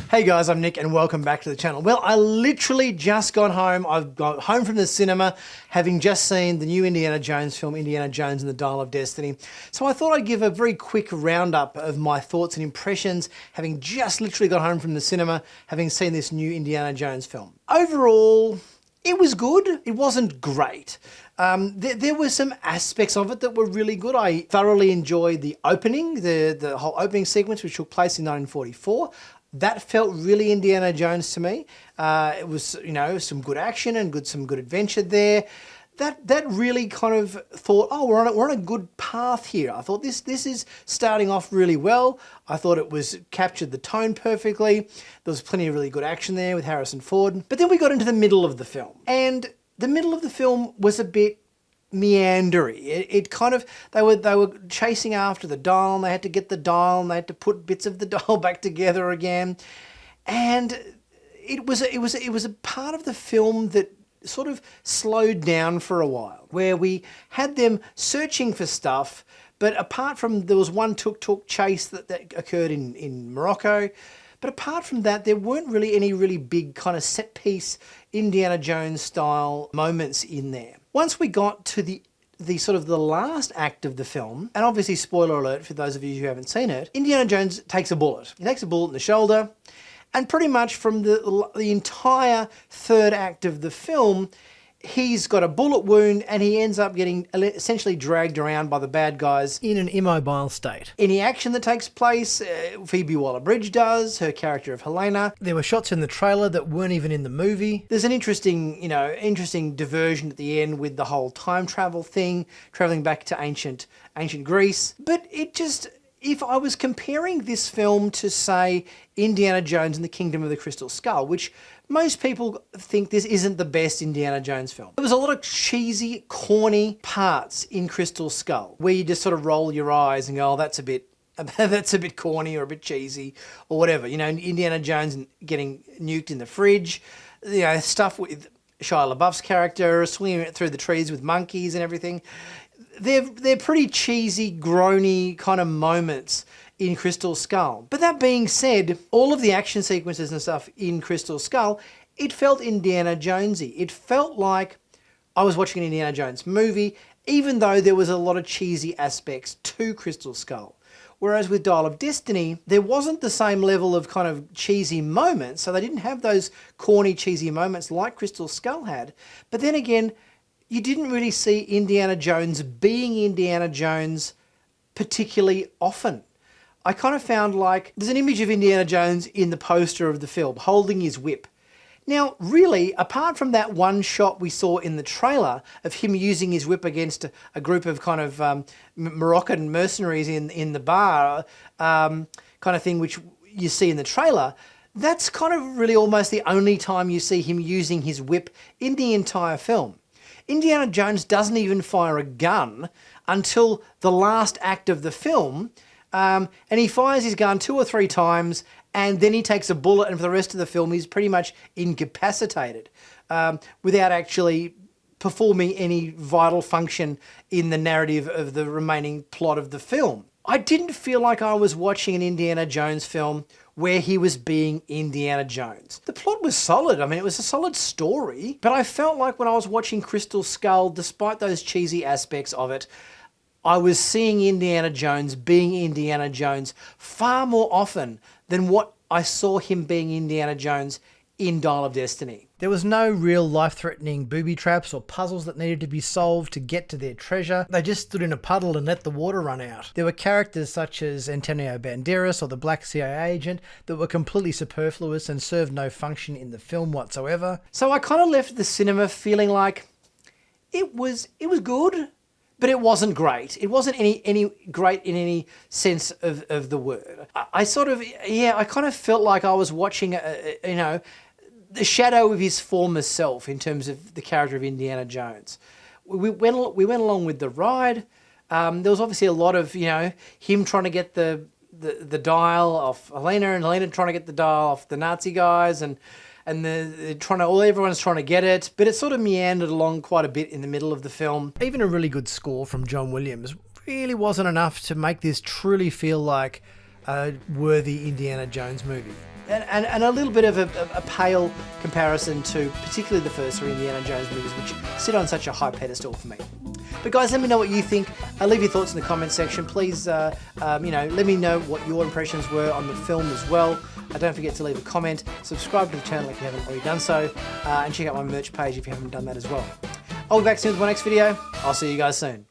Hey guys, I'm Nick and welcome back to the channel. Well, I literally just got home. I've got home from the cinema, having just seen the new Indiana Jones film, Indiana Jones and the Dial of Destiny. So I thought I'd give a very quick roundup of my thoughts and impressions, having just literally got home from the cinema, having seen this new Indiana Jones film. Overall, it was good. It wasn't great. There were some aspects of it that were really good. I thoroughly enjoyed the opening, the whole opening sequence, which took place in 1944. That felt really Indiana Jones to me. It was, you know, some good action and some good adventure there. That really kind of thought, oh, we're on a good path here. I thought this is starting off really well. I thought it was captured the tone perfectly. There was plenty of really good action there with Harrison Ford. But then we got into the middle of the film, and the middle of the film was a bit meandery. It kind of, they were chasing after the dial, and they had to get the dial, and they had to put bits of the dial back together again, and it was a part of the film that sort of slowed down for a while, where we had them searching for stuff, but apart from, there was one tuk-tuk chase that occurred in Morocco, but apart from that, there weren't really any really big kind of set piece Indiana Jones style moments in there. Once we got to the sort of the last act of the film, and obviously spoiler alert for those of you who haven't seen it, Indiana Jones takes a bullet. He takes a bullet in the shoulder, and pretty much from the entire third act of the film, he's got a bullet wound and he ends up getting essentially dragged around by the bad guys in an immobile state. Any action that takes place, Phoebe Waller-Bridge does, her character of Helena. There were shots in the trailer that weren't even in the movie. There's an interesting diversion at the end with the whole time travel thing, traveling back to ancient Greece. But it just, if I was comparing this film to, say, Indiana Jones and the Kingdom of the Crystal Skull, which most people think this isn't the best Indiana Jones film. There was a lot of cheesy, corny parts in Crystal Skull, where you just sort of roll your eyes and go, oh, that's a bit corny or a bit cheesy or whatever. You know, Indiana Jones getting nuked in the fridge, you know, stuff with Shia LaBeouf's character swinging through the trees with monkeys and everything. They're pretty cheesy, groany kind of moments in Crystal Skull. But that being said, all of the action sequences and stuff in Crystal Skull, it felt Indiana Jonesy. It felt like I was watching an Indiana Jones movie, even though there was a lot of cheesy aspects to Crystal Skull. Whereas with Dial of Destiny, there wasn't the same level of kind of cheesy moments, so they didn't have those corny, cheesy moments like Crystal Skull had. But then again, you didn't really see Indiana Jones being Indiana Jones particularly often. I kind of found like, there's an image of Indiana Jones in the poster of the film, holding his whip. Now, really, apart from that one shot we saw in the trailer of him using his whip against a group of kind of Moroccan mercenaries in the bar, kind of thing, which you see in the trailer, that's kind of really almost the only time you see him using his whip in the entire film. Indiana Jones doesn't even fire a gun until the last act of the film, and he fires his gun 2 or 3 times, and then he takes a bullet, and for the rest of the film he's pretty much incapacitated without actually performing any vital function in the narrative of the remaining plot of the film. I didn't feel like I was watching an Indiana Jones film where he was being Indiana Jones. The plot was solid. I mean, it was a solid story, but I felt like when I was watching Crystal Skull, despite those cheesy aspects of it, I was seeing Indiana Jones being Indiana Jones far more often than what I saw him being Indiana Jones in Dial of Destiny. There was no real life-threatening booby traps or puzzles that needed to be solved to get to their treasure. They just stood in a puddle and let the water run out. There were characters such as Antonio Banderas or the Black CIA agent that were completely superfluous and served no function in the film whatsoever. So I kind of left the cinema feeling like it was good, but it wasn't great. It wasn't any great in any sense of the word. I kind of felt like I was watching, the shadow of his former self in terms of the character of Indiana Jones. We went along with the ride. There was obviously a lot of, him trying to get the dial off Helena, and Helena trying to get the dial off the Nazi guys, and everyone's trying to get it, but it sort of meandered along quite a bit in the middle of the film. Even a really good score from John Williams really wasn't enough to make this truly feel like a worthy Indiana Jones movie. And a little bit of a pale comparison to particularly the first three Indiana Jones movies, which sit on such a high pedestal for me. But guys, let me know what you think. Leave your thoughts in the comment section. Please, let me know what your impressions were on the film as well. Don't forget to leave a comment, subscribe to the channel if you haven't already done so, and check out my merch page if you haven't done that as well. I'll be back soon with my next video. I'll see you guys soon.